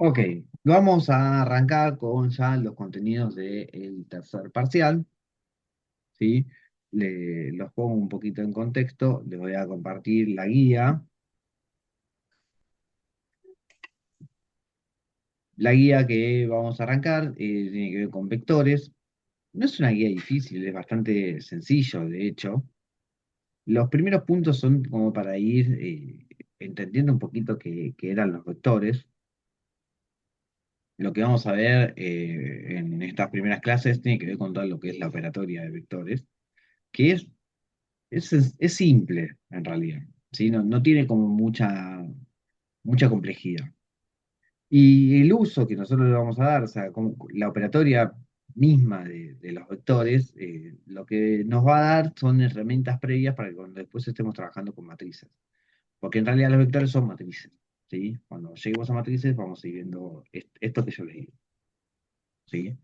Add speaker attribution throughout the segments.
Speaker 1: Ok, vamos a arrancar con ya los contenidos del tercer parcial, ¿sí? Los pongo un poquito en contexto, les voy a compartir la guía. La guía que vamos a arrancar tiene que ver con vectores. No es una guía difícil, es bastante sencillo, de hecho. Los primeros puntos son como para ir entendiendo un poquito qué eran los vectores. Lo que vamos a ver en estas primeras clases tiene que ver con todo lo que es la operatoria de vectores, que es simple en realidad, ¿sí? No tiene como mucha complejidad. Y el uso que nosotros le vamos a dar, o sea, como la operatoria misma de los vectores, lo que nos va a dar son herramientas previas para que cuando después estemos trabajando con matrices. Porque en realidad los vectores son matrices, ¿sí? Cuando lleguemos a matrices vamos a ir viendo esto que yo les digo, ¿sí?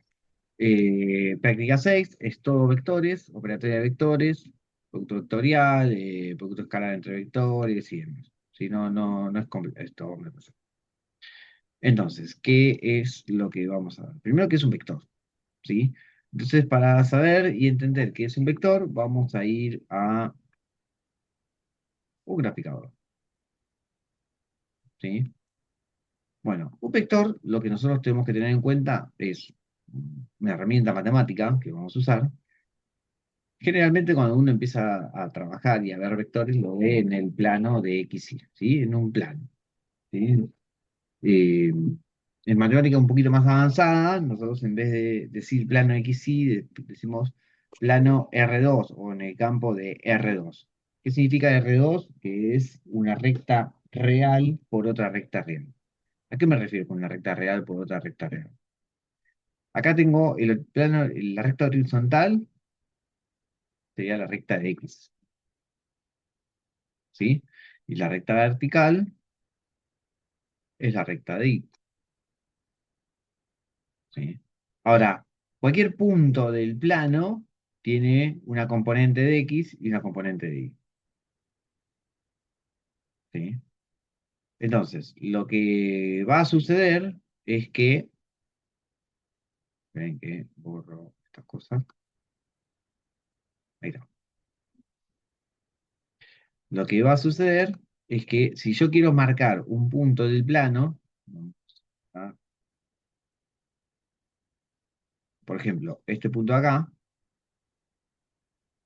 Speaker 1: Práctica 6 es todo vectores, operatoria de vectores, producto vectorial, producto escalar entre vectores y demás. Si no, no es complejo. Esto me pasó. Entonces, ¿qué es lo que vamos a ver? Primero, ¿qué es un vector? ¿Sí? Entonces, para saber y entender qué es un vector, vamos a ir a un graficador. ¿Sí? Bueno, un vector, lo que nosotros tenemos que tener en cuenta es una herramienta matemática que vamos a usar. Generalmente cuando uno empieza a trabajar y a ver vectores, lo ve en el plano de X, y, ¿sí? En un plano, ¿sí? Eh, en matemática un poquito más avanzada, nosotros en vez de decir plano X, y decimos plano R2 o en el campo de R2. ¿Qué significa R2? Que es una recta real por otra recta real. ¿A qué me refiero con una recta real por otra recta real? Acá tengo el plano, la recta horizontal, sería la recta de X. ¿Sí? Y la recta vertical es la recta de Y, ¿sí? Ahora, cualquier punto del plano tiene una componente de X y una componente de Y, ¿sí? Entonces, lo que va a suceder es que, ven que borro estas cosas, ahí está. Lo que va a suceder es que si yo quiero marcar un punto del plano, ¿ah? Por ejemplo, este punto acá,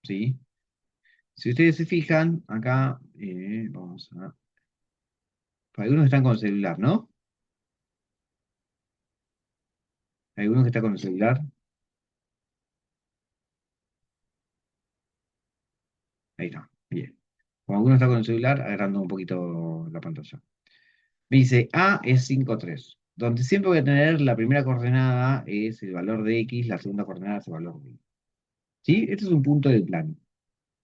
Speaker 1: ¿sí? Si ustedes se fijan, acá, vamos a... Algunos están con el celular, ¿no? Algunos que están con el celular. Ahí está. Bien. Como alguno está con el celular, agrando un poquito la pantalla. Me dice A es 5,3. Donde siempre voy a tener la primera coordenada es el valor de X, la segunda coordenada es el valor de Y. ¿Sí? Este es un punto del plano.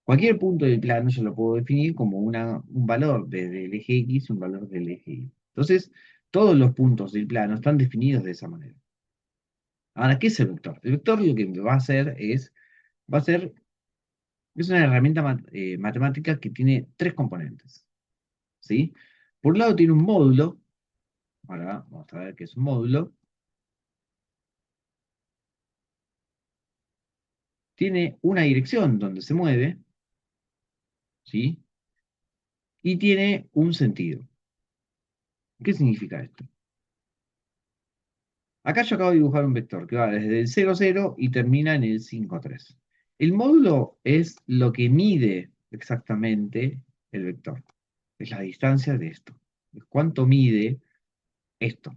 Speaker 1: Cualquier punto del plano yo lo puedo definir como un valor desde el eje X y un valor del eje Y. Entonces, todos los puntos del plano están definidos de esa manera. Ahora, ¿qué es el vector? El vector lo que va a hacer va a ser, es una herramienta matemática que tiene tres componentes, ¿sí? Por un lado tiene un módulo, ahora vamos a ver qué es un módulo, tiene una dirección donde se mueve, ¿sí? Y tiene un sentido. ¿Qué significa esto? Acá yo acabo de dibujar un vector que va desde el 0,0 y termina en el 5,3. El módulo es lo que mide exactamente el vector. Es la distancia de esto. Es cuánto mide esto.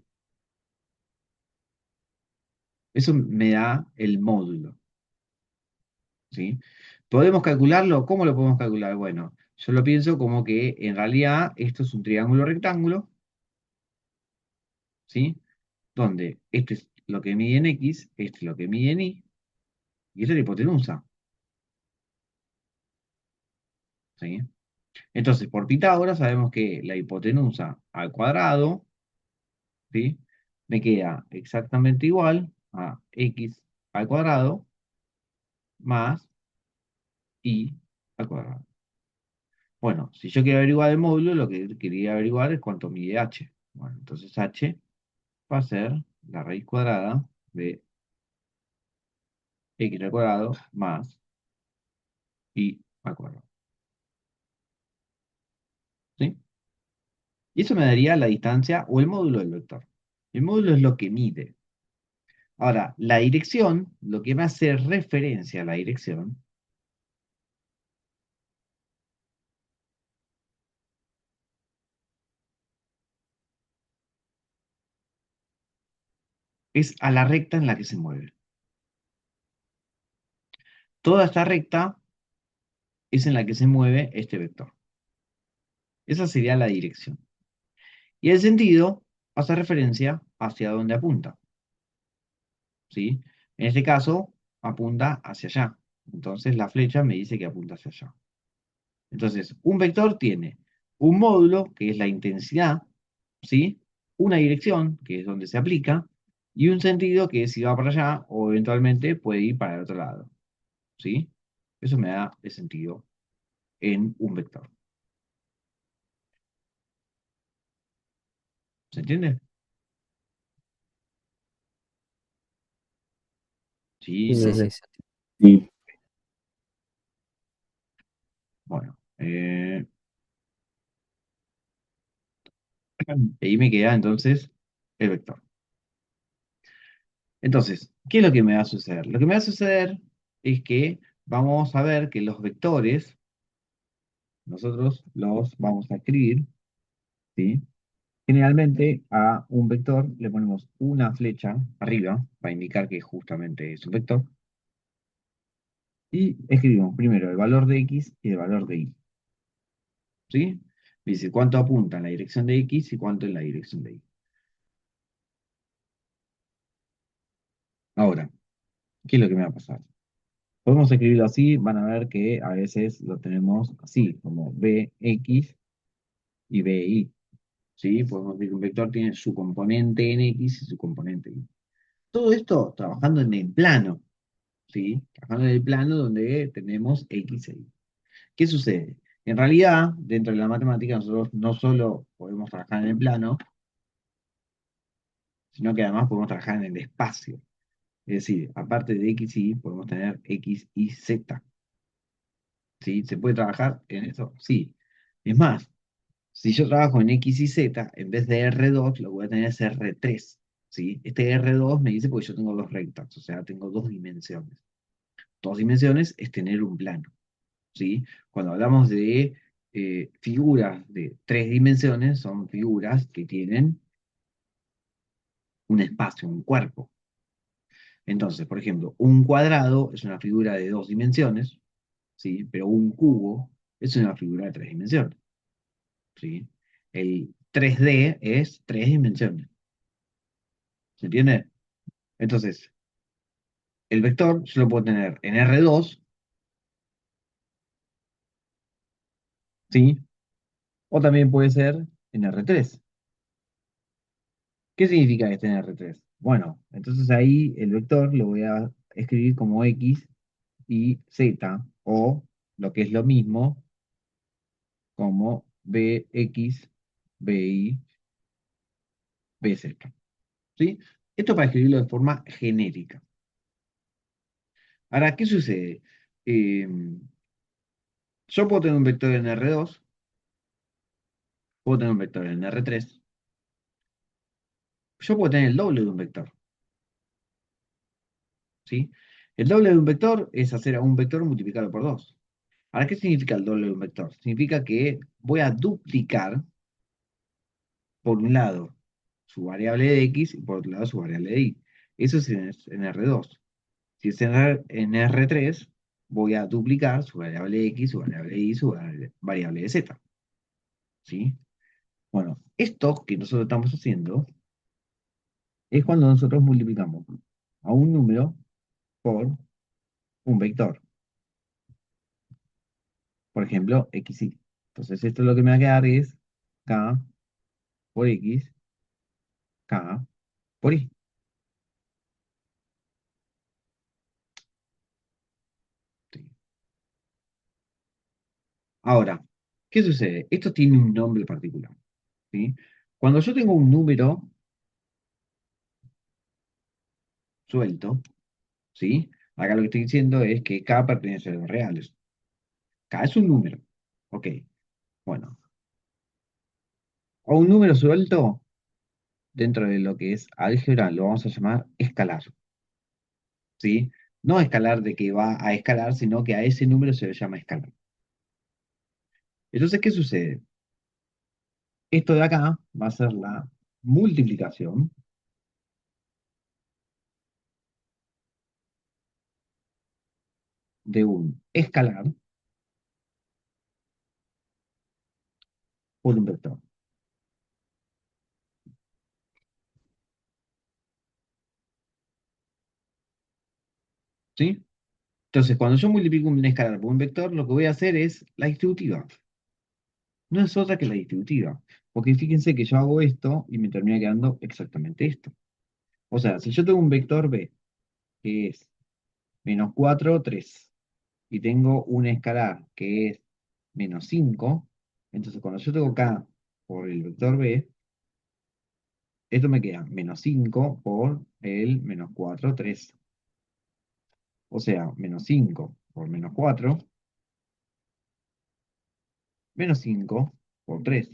Speaker 1: Eso me da el módulo, ¿sí? ¿Podemos calcularlo? ¿Cómo lo podemos calcular? Bueno, yo lo pienso como que en realidad esto es un triángulo rectángulo, ¿sí? Donde este es lo que mide en X, este es lo que mide en Y, y esta es la hipotenusa, ¿sí? Entonces, por Pitágoras sabemos que la hipotenusa al cuadrado, ¿sí? Me queda exactamente igual a X al cuadrado más Y al cuadrado. Bueno, si yo quiero averiguar el módulo, lo que quería averiguar es cuánto mide H. Bueno, entonces H va a ser la raíz cuadrada de x al cuadrado más y al cuadrado. ¿Sí? Y eso me daría la distancia o el módulo del vector. El módulo es lo que mide. Ahora, la dirección, lo que me hace referencia a la dirección, es a la recta en la que se mueve. Toda esta recta es en la que se mueve este vector. Esa sería la dirección. Y el sentido hace referencia hacia dónde apunta. ¿Sí? En este caso, apunta hacia allá. Entonces la flecha me dice que apunta hacia allá. Entonces, un vector tiene un módulo, que es la intensidad, ¿sí? Una dirección, que es donde se aplica, y un sentido, que es si va para allá o eventualmente puede ir para el otro lado. ¿Sí? Eso me da el sentido en un vector. ¿Se entiende? Sí,
Speaker 2: Sí, sí,
Speaker 1: no.
Speaker 2: sí, sí.
Speaker 1: Sí. Bueno, ahí me queda entonces el vector. Entonces, ¿qué es lo que me va a suceder? Lo que me va a suceder es que vamos a ver que los vectores, nosotros los vamos a escribir, ¿sí? Generalmente a un vector le ponemos una flecha arriba para indicar que justamente es un vector. Y escribimos primero el valor de x y el valor de y. ¿Sí? Dice cuánto apunta en la dirección de x y cuánto en la dirección de y. Ahora, ¿qué es lo que me va a pasar? Podemos escribirlo así, van a ver que a veces lo tenemos así, como bx y bi. ¿Sí? Podemos decir que un vector tiene su componente en x y su componente en y. Todo esto trabajando en el plano, ¿sí? Trabajando en el plano donde tenemos x e y. ¿Qué sucede? En realidad, dentro de la matemática, nosotros no solo podemos trabajar en el plano, sino que además podemos trabajar en el espacio. Es decir, aparte de x y y, podemos tener x y z. ¿Sí? ¿Se puede trabajar en eso? Sí. Es más, si yo trabajo en x y z, en vez de R2, lo voy a tener es R3. ¿Sí? Este R2 me dice porque yo tengo dos rectas, o sea, tengo dos dimensiones. Dos dimensiones es tener un plano. ¿Sí? Cuando hablamos de figuras de tres dimensiones, son figuras que tienen un espacio, un cuerpo. Entonces, por ejemplo, un cuadrado es una figura de dos dimensiones, ¿sí? Pero un cubo es una figura de tres dimensiones, ¿sí? El 3D es tres dimensiones, ¿se entiende? Entonces, el vector yo lo puedo tener en R2, ¿sí? O también puede ser en R3. ¿Qué significa este en R3? Bueno, entonces ahí el vector lo voy a escribir como X y Z, o lo que es lo mismo, como BX, BY, BZ. ¿Sí? Esto para escribirlo de forma genérica. Ahora, ¿qué sucede? Eh, yo puedo tener un vector en R2, puedo tener un vector en R3, yo puedo tener el doble de un vector. ¿Sí? El doble de un vector es hacer a un vector multiplicado por 2. Ahora, ¿qué significa el doble de un vector? Significa que voy a duplicar, por un lado, su variable de x y por otro lado su variable de y. Eso es en R2. Si es en R3, voy a duplicar su variable de x, su variable de y, su variable de z. ¿Sí? Bueno, esto que nosotros estamos haciendo es cuando nosotros multiplicamos a un número por un vector. Por ejemplo, x y. Entonces, esto lo que me va a quedar es k por x, k por y. ¿Sí? Ahora, ¿qué sucede? Esto tiene un nombre particular. ¿Sí? Cuando yo tengo un número, suelto, ¿sí? Acá lo que estoy diciendo es que K pertenece a los reales. K es un número. Ok, bueno. A un número suelto, dentro de lo que es álgebra, lo vamos a llamar escalar, ¿sí? No escalar de que va a escalar, sino que a ese número se le llama escalar. Entonces, ¿qué sucede? Esto de acá va a ser la multiplicación de un escalar por un vector, ¿sí? Entonces, cuando yo multiplico un escalar por un vector, lo que voy a hacer es la distributiva. No es otra que la distributiva. Porque fíjense que yo hago esto y me termina quedando exactamente esto. O sea, si yo tengo un vector B, que es -4, 3, y tengo un escalar que es -5, entonces cuando yo tengo K por el vector B, esto me queda -5 por el -4, 3. O sea, -5 por -4, -5 por 3.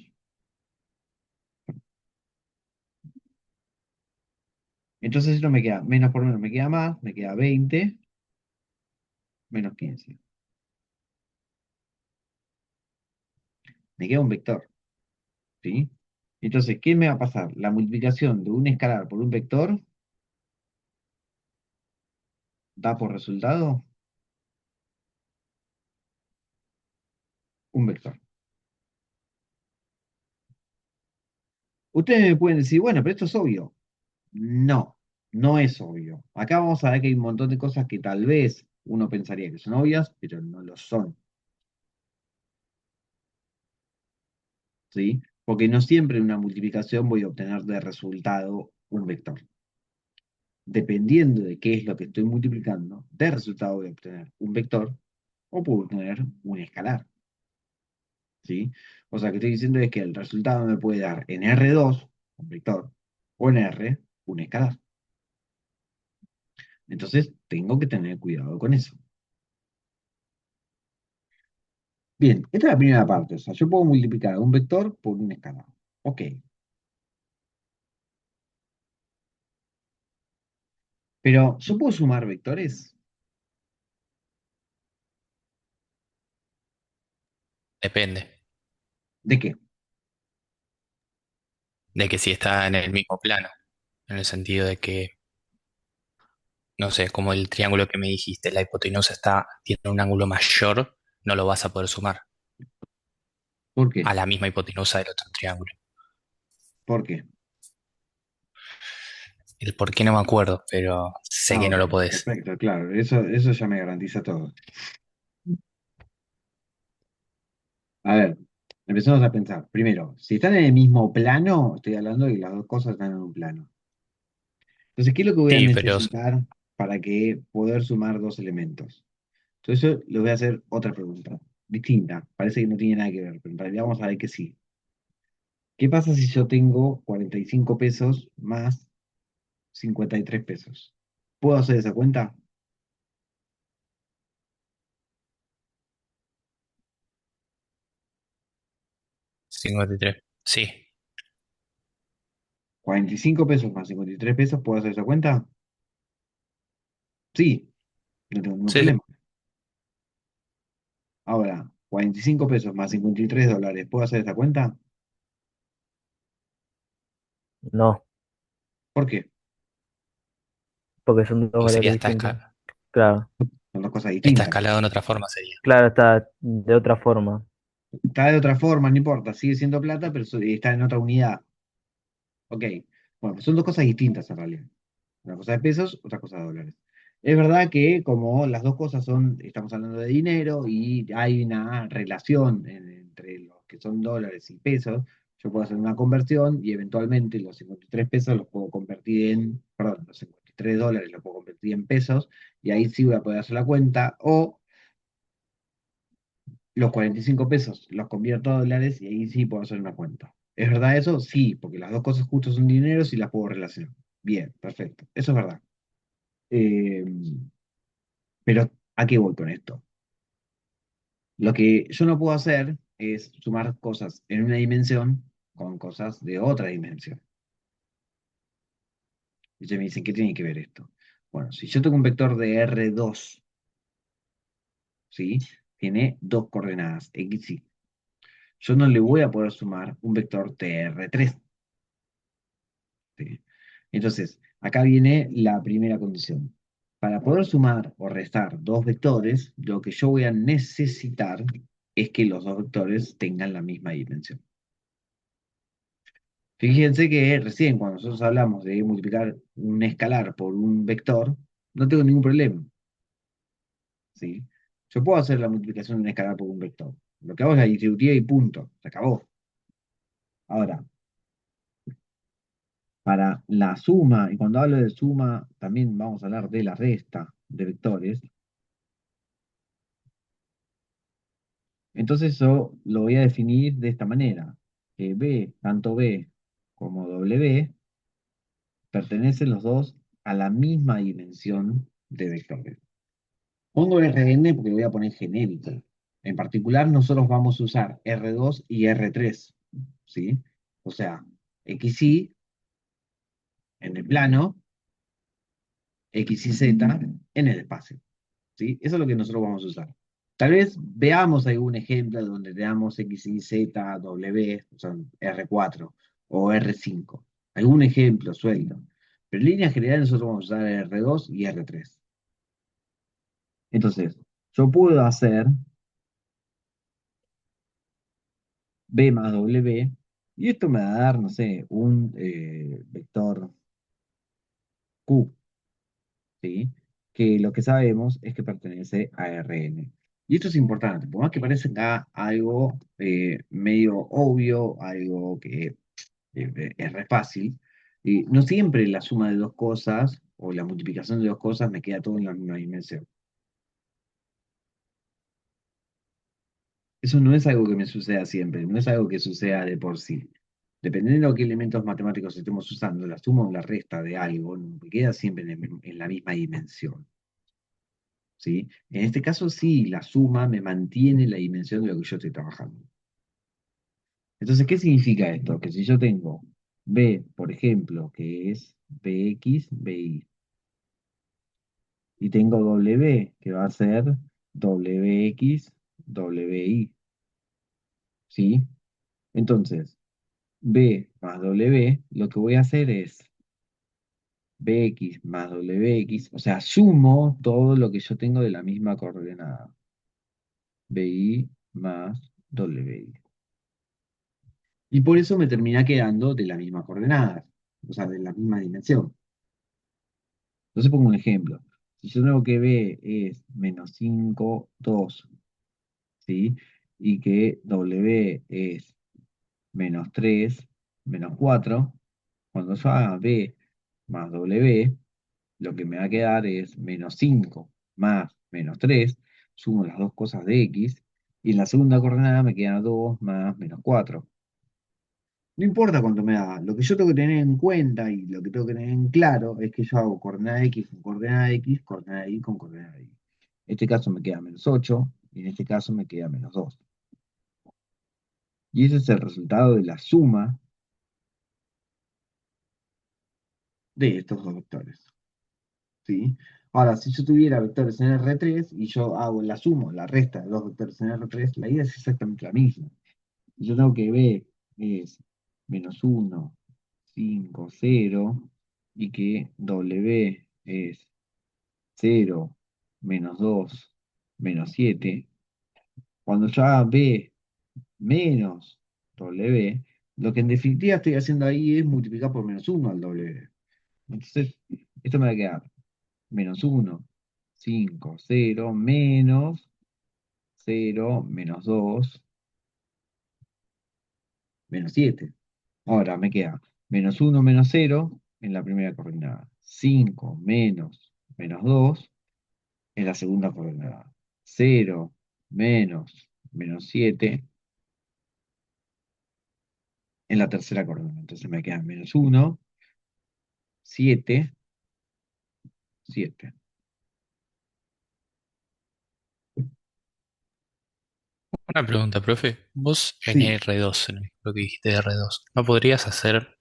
Speaker 1: Entonces esto me queda, menos por menos me queda más, me queda 20 menos 15. Me queda un vector, ¿sí? Entonces, ¿qué me va a pasar? La multiplicación de un escalar por un vector da por resultado un vector. Ustedes me pueden decir, bueno, pero esto es obvio. No, no es obvio. Acá vamos a ver que hay un montón de cosas que tal vez uno pensaría que son obvias, pero no lo son, ¿sí? Porque no siempre en una multiplicación voy a obtener de resultado un vector. Dependiendo de qué es lo que estoy multiplicando, de resultado voy a obtener un vector o puedo obtener un escalar, ¿sí? O sea, que estoy diciendo es que el resultado me puede dar en R2 un vector, o en R, un escalar. Entonces, tengo que tener cuidado con eso. Bien, esta es la primera parte. O sea, yo puedo multiplicar un vector por un escalar. Ok, pero ¿yo puedo sumar vectores?
Speaker 2: Depende
Speaker 1: ¿De qué?
Speaker 2: de que si está en el mismo plano, en el sentido de que, no sé, como el triángulo que me dijiste, la hipotenusa tiene un ángulo mayor, no lo vas a poder sumar
Speaker 1: ¿Por qué?
Speaker 2: a la misma hipotenusa del otro triángulo.
Speaker 1: ¿Por qué?
Speaker 2: El por qué no me acuerdo, pero sé
Speaker 1: Ah,
Speaker 2: que no
Speaker 1: ok,
Speaker 2: lo podés.
Speaker 1: perfecto, claro. Eso ya me garantiza todo. A ver, empecemos a pensar. Primero, si están en el mismo plano, estoy hablando de que las dos cosas están en un plano. Entonces, ¿qué es lo que voy a
Speaker 2: Sí, pero
Speaker 1: necesitar para que poder sumar dos elementos? Entonces, yo le voy a hacer otra pregunta, distinta. Parece que no tiene nada que ver, pero en realidad vamos a ver que sí. ¿Qué pasa si yo tengo 45 pesos más 53 pesos? ¿Puedo hacer esa cuenta?
Speaker 2: 53. Sí,
Speaker 1: 45 pesos más 53 pesos, ¿puedo hacer esa cuenta? Sí, no tengo ningún
Speaker 2: sí, sí.
Speaker 1: problema. Ahora, 45 pesos más $53, ¿puedo hacer esa cuenta?
Speaker 3: No,
Speaker 1: ¿Por qué?
Speaker 3: porque son dos
Speaker 2: Porque
Speaker 3: variables distintas. Claro,
Speaker 1: Son dos cosas
Speaker 2: está
Speaker 1: distintas.
Speaker 2: escalado en otra forma sería.
Speaker 3: claro, está de otra forma.
Speaker 1: Está de otra forma, no importa, sigue siendo plata, pero está en otra unidad. Ok, bueno, pues son dos cosas distintas en realidad. Una cosa de pesos, otra cosa de dólares. Es verdad que como las dos cosas son, estamos hablando de dinero y hay una relación entre los que son dólares y pesos, yo puedo hacer una conversión y eventualmente los 53 pesos los puedo convertir en, perdón, los 53 dólares los puedo convertir en pesos y ahí sí voy a poder hacer la cuenta, o los 45 pesos los convierto a dólares y ahí sí puedo hacer una cuenta. ¿Es verdad eso? Sí, porque las dos cosas justo son dinero y las puedo relacionar. Bien, perfecto. Eso es verdad. Eh, pero, ¿a qué voy con esto? Lo que yo no puedo hacer es sumar cosas en una dimensión con cosas de otra dimensión. Y ustedes me dicen, ¿qué tiene que ver esto? Bueno, si yo tengo un vector de R2, ¿sí? Tiene dos coordenadas, X y Y. Yo no le voy a poder sumar un vector TR3. ¿Sí? Entonces, acá viene la primera condición. Para poder sumar o restar dos vectores, lo que yo voy a necesitar es que los dos vectores tengan la misma dimensión. Fíjense que recién cuando nosotros hablamos de multiplicar un escalar por un vector, no tengo ningún problema, ¿sí? Yo puedo hacer la multiplicación de un escalar por un vector. Lo que hago es la distributiva y punto. Se acabó. Ahora, para la suma, y cuando hablo de suma, también vamos a hablar de la resta de vectores. Entonces yo lo voy a definir de esta manera, que B, tanto B como W, pertenecen los dos a la misma dimensión de vectores. Pongo Rn porque lo voy a poner genérico. En particular, nosotros vamos a usar R2 y R3, ¿sí? O sea, XY en el plano, X y Z en el espacio, ¿sí? Eso es lo que nosotros vamos a usar. Tal vez veamos algún ejemplo donde veamos X, Y, Z, W, o sea, R4 o R5. Algún ejemplo suelto. Pero en línea general nosotros vamos a usar R2 y R3. Entonces, yo puedo hacer B más W y esto me va a dar, no sé, un vector Q, ¿sí? Que lo que sabemos es que pertenece a Rn. Y esto es importante, por más que parezca algo medio obvio, algo que es re fácil. Y no siempre la suma de dos cosas o la multiplicación de dos cosas me queda todo en la misma dimensión. Eso no es algo que me suceda siempre, no es algo que suceda de por sí. Dependiendo de qué elementos matemáticos estemos usando, la suma o la resta de algo no me queda siempre en la misma dimensión. ¿Sí? En este caso sí, la suma me mantiene la dimensión de lo que yo estoy trabajando. Entonces, ¿qué significa esto? Que si yo tengo B, por ejemplo, que es Bx, By, y tengo W, que va a ser Wx, Wi, ¿sí? Entonces, B más W, lo que voy a hacer es Bx más Wx, o sea, sumo todo lo que yo tengo de la misma coordenada. Bi más Wi. Y por eso me termina quedando de la misma coordenada, o sea, de la misma dimensión. Entonces pongo un ejemplo. Si yo tengo que B es menos 5 2, ¿sí? Y que W es menos 3 menos 4, cuando yo haga B más W, lo que me va a quedar es menos 5 más menos 3, sumo las dos cosas de X, y en la segunda coordenada me queda 2 más menos 4. No importa cuánto me da, lo que yo tengo que tener en cuenta y lo que tengo que tener en claro es que yo hago coordenada X con coordenada X, coordenada Y con coordenada Y. En este caso me queda menos 8 y en este caso me queda menos 2. Y ese es el resultado de la suma de estos dos vectores, ¿sí? Ahora, si yo tuviera vectores en R3 y yo hago la suma, la resta de dos vectores en R3, la idea es exactamente la misma. Yo tengo que B es menos 1, 5, 0, y que W es 0, menos 2, menos 7. Cuando yo haga B menos W, lo que en definitiva estoy haciendo ahí es multiplicar por menos 1 al W. Entonces, esto me va a quedar menos 1, 5, 0, menos 0, menos 2, menos 7. Ahora me queda menos 1 menos 0 en la primera coordenada. 5 menos menos 2 en la segunda coordenada. 0 menos menos 7 en la tercera coordenada. Entonces me quedan menos 1, 7, 7.
Speaker 2: Una pregunta, profe. Vos en
Speaker 1: Sí,
Speaker 2: R2, en lo que dijiste de R2, ¿no podrías hacer,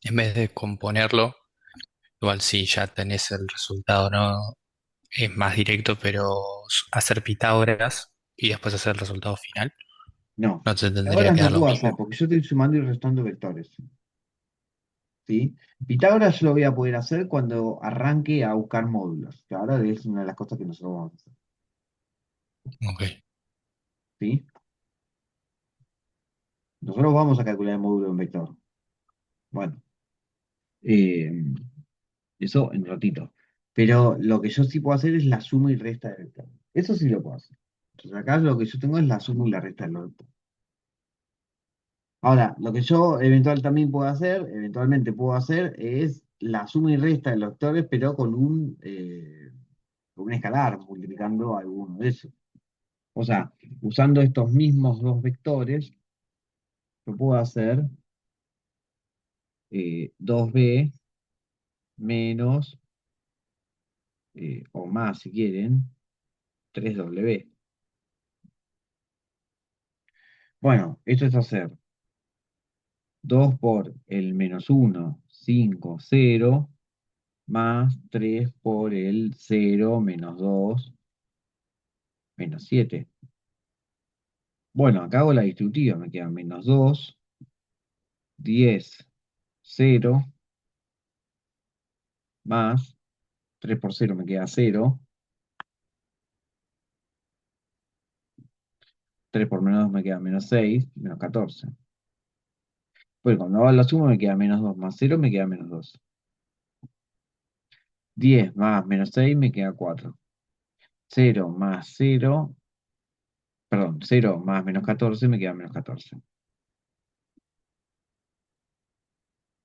Speaker 2: en vez de componerlo, igual si ya tenés el resultado, ¿no? Es más directo, pero hacer Pitágoras y después hacer el resultado final?
Speaker 1: no.
Speaker 2: ¿No te tendría
Speaker 1: Ahora
Speaker 2: que
Speaker 1: no
Speaker 2: dar lo
Speaker 1: puedo hacer
Speaker 2: mismo?
Speaker 1: porque yo estoy sumando y restando vectores. ¿Sí? Pitágoras yo lo voy a poder hacer cuando arranque a buscar módulos, que ahora es una de las cosas que nosotros vamos a hacer.
Speaker 2: Ok.
Speaker 1: ¿Sí? Nosotros vamos a calcular el módulo de un vector. Bueno, eh, eso en un ratito. Pero lo que yo sí puedo hacer es la suma y resta de vectores. Eso sí lo puedo hacer. Entonces acá lo que yo tengo es la suma y la resta de los vectores. Ahora, lo que yo eventualmente puedo hacer, es la suma y resta de los vectores, pero con un escalar, multiplicando alguno de esos. O sea, usando estos mismos dos vectores, yo puedo hacer 2b menos, o más si quieren, 3w. Bueno, esto es hacer 2 por el menos 1, 5, 0, más 3 por el 0, menos 2, menos 7. Bueno, acá hago la distributiva, me queda menos 2, 10, 0, más 3 por 0 me queda 0, 3 por menos 2 me queda menos 6, menos 14. Pues cuando hago la suma me queda menos 2 más 0 me queda menos 2. 10 más menos 6 me queda 4. 0 más 0, perdón, 0 más menos 14 me queda menos 14.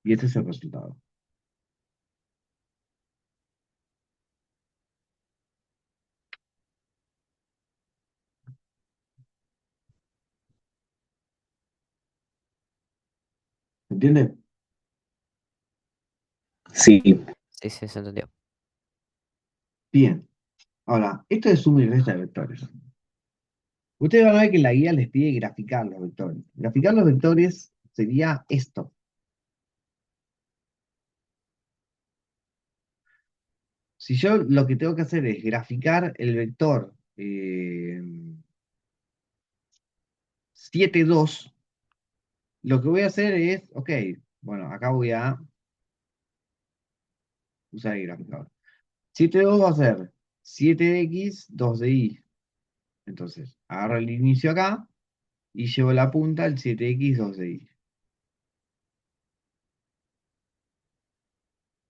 Speaker 1: Y este es el resultado. ¿Se entiende?
Speaker 4: Sí,
Speaker 5: Sí, sí, se entendió.
Speaker 1: Bien. Ahora, esto es suma y resta de vectores. Ustedes van a ver que la guía les pide graficar los vectores. Graficar los vectores sería esto. Si yo lo que tengo que hacer es graficar el vector 7, 2, lo que voy a hacer es, ok, bueno, acá voy a usar el graficador. 7, 2 va a ser 7 de X, 2 de Y. Entonces, agarro el inicio acá y llevo la punta al 7X, 2 de Y.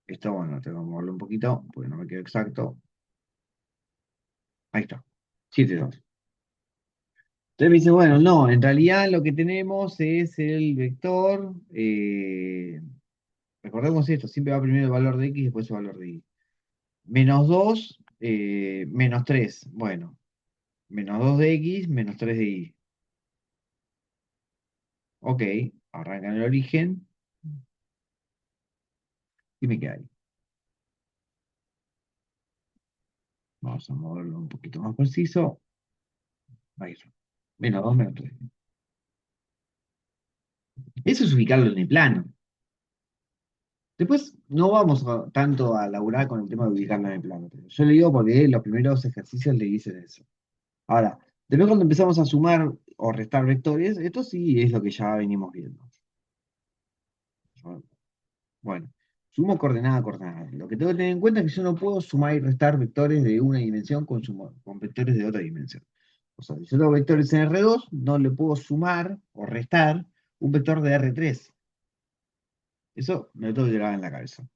Speaker 1: Esto, bueno, tengo que moverlo un poquito, porque no me quedó exacto. Ahí está, 7, 2. Entonces me dice, bueno, no, en realidad lo que tenemos es el vector, recordemos esto, siempre va primero el valor de X y después el valor de Y. Menos 2, menos 3. Bueno, menos 2 de X, menos 3 de Y. Ok, arranca en el origen y me queda ahí. Vamos a moverlo un poquito más preciso. Ahí está. Menos 2, menos 3. Eso es ubicarlo en el plano. Después no vamos tanto a laburar con el tema de ubicarlo en el plano. Pero yo le digo porque los primeros ejercicios le dicen eso. Ahora, después cuando empezamos a sumar o restar vectores, esto sí es lo que ya venimos viendo. Bueno, sumo coordenada a coordenada. Lo que tengo que tener en cuenta es que yo no puedo sumar y restar vectores de una dimensión con vectores de otra dimensión. O sea, si yo tengo vectores en R2, no le puedo sumar o restar un vector de R3. Eso me lo tengo que llevar en la cabeza.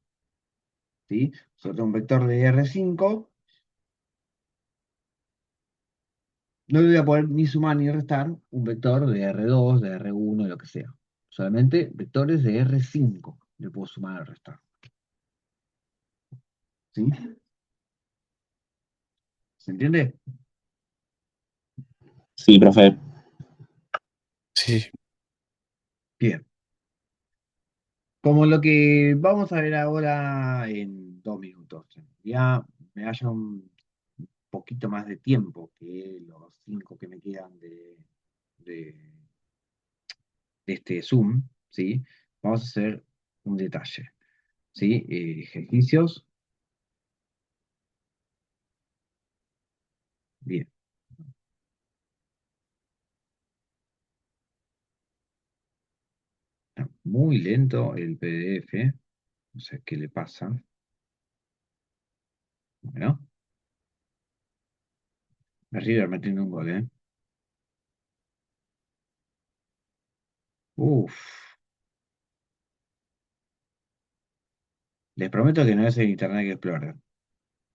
Speaker 1: ¿Sí? Si yo tengo un vector de R5, no le voy a poder ni sumar ni restar un vector de R2, de R1, de lo que sea. Solamente vectores de R5 le puedo sumar o restar. ¿Sí? ¿Se entiende?
Speaker 4: sí, profe.
Speaker 2: Sí,
Speaker 1: Bien. Como lo que vamos a ver ahora en 2 minutos. Ya me haya un poquito más de tiempo que los 5 que me quedan de, de este Zoom, ¿sí? Vamos a hacer un detalle, ¿sí? Ejercicios, bien. Está muy lento el PDF, no sé qué le pasa. Bueno, River metiendo un gol, ¿eh? Uf, les prometo que no es el Internet Explorer.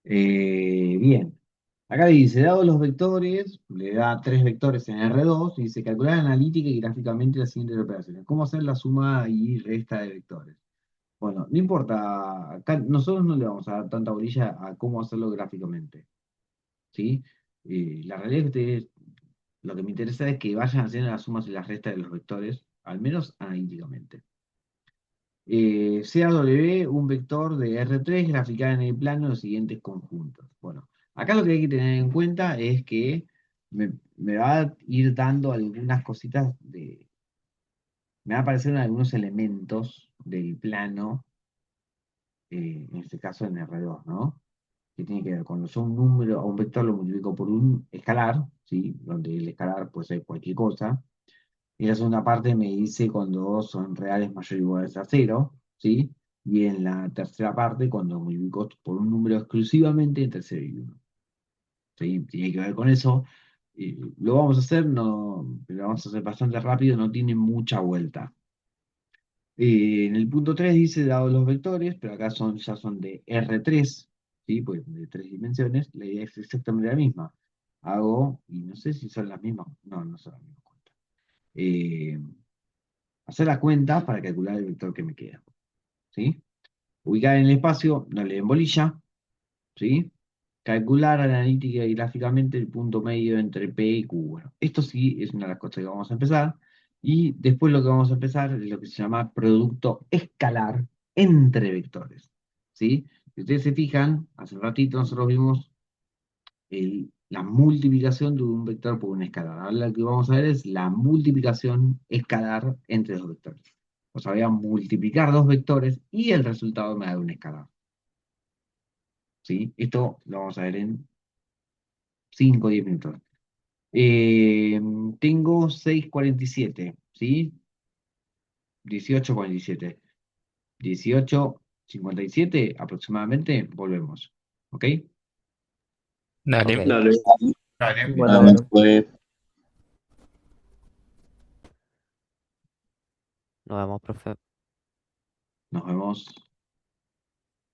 Speaker 1: Bien, acá dice, dado los vectores, le da 3 vectores en R2, y dice calcular analítica y gráficamente las siguientes operaciones. ¿Cómo hacer la suma y resta de vectores? Bueno, no importa, acá nosotros no le vamos a dar tanta bolilla a cómo hacerlo gráficamente, ¿sí? La realidad es que lo que me interesa es que vayan haciendo las sumas y las restas de los vectores, al menos analíticamente. CAW, un vector de R3 graficado en el plano de los siguientes conjuntos. Bueno, acá lo que hay que tener en cuenta es que me va a ir dando algunas cositas me va a aparecer algunos elementos del plano, en este caso en R2, ¿no? Que tiene que ver cuando son un número, a un vector lo multiplico por un escalar, ¿sí? Donde el escalar puede ser cualquier cosa. Y la segunda parte me dice cuando son reales mayores o iguales a cero, ¿sí? Y en la tercera parte cuando multiplico por un número exclusivamente entre 0 y 1. ¿Sí? Tiene que ver con eso. Lo vamos a hacer, no, lo vamos a hacer bastante rápido, no tiene mucha vuelta. En el punto 3 dice, dado los vectores, pero acá ya son de R3, ¿sí? Pues de 3 dimensiones, la idea es exactamente la misma. Hago, y no sé si son las mismas, no, no son las mismas cuentas. Eh, Hacer la cuenta para calcular el vector que me queda, ¿sí? Ubicar en el espacio, no le den bolilla, ¿sí? Calcular analítica y gráficamente el punto medio entre P y Q. Bueno, esto sí es una de las cosas que vamos a empezar. Y después lo que vamos a empezar es lo que se llama producto escalar entre vectores, ¿sí? Si ustedes se fijan, hace un ratito nosotros vimos la multiplicación de un vector por un escalar. Ahora lo que vamos a ver es la multiplicación escalar entre dos vectores. O sea, voy a multiplicar dos vectores y el resultado me da un escalar. ¿Sí? Esto lo vamos a ver en 5 o 10 minutos. Tengo 6:47, ¿sí? 18:47. 18:57 aproximadamente, volvemos. ¿Ok?
Speaker 2: Dale.
Speaker 4: Ok.
Speaker 5: Dale,
Speaker 1: Dale.
Speaker 3: Bueno, bueno.
Speaker 5: pues.
Speaker 4: Nos vemos, profe.
Speaker 1: Nos vemos.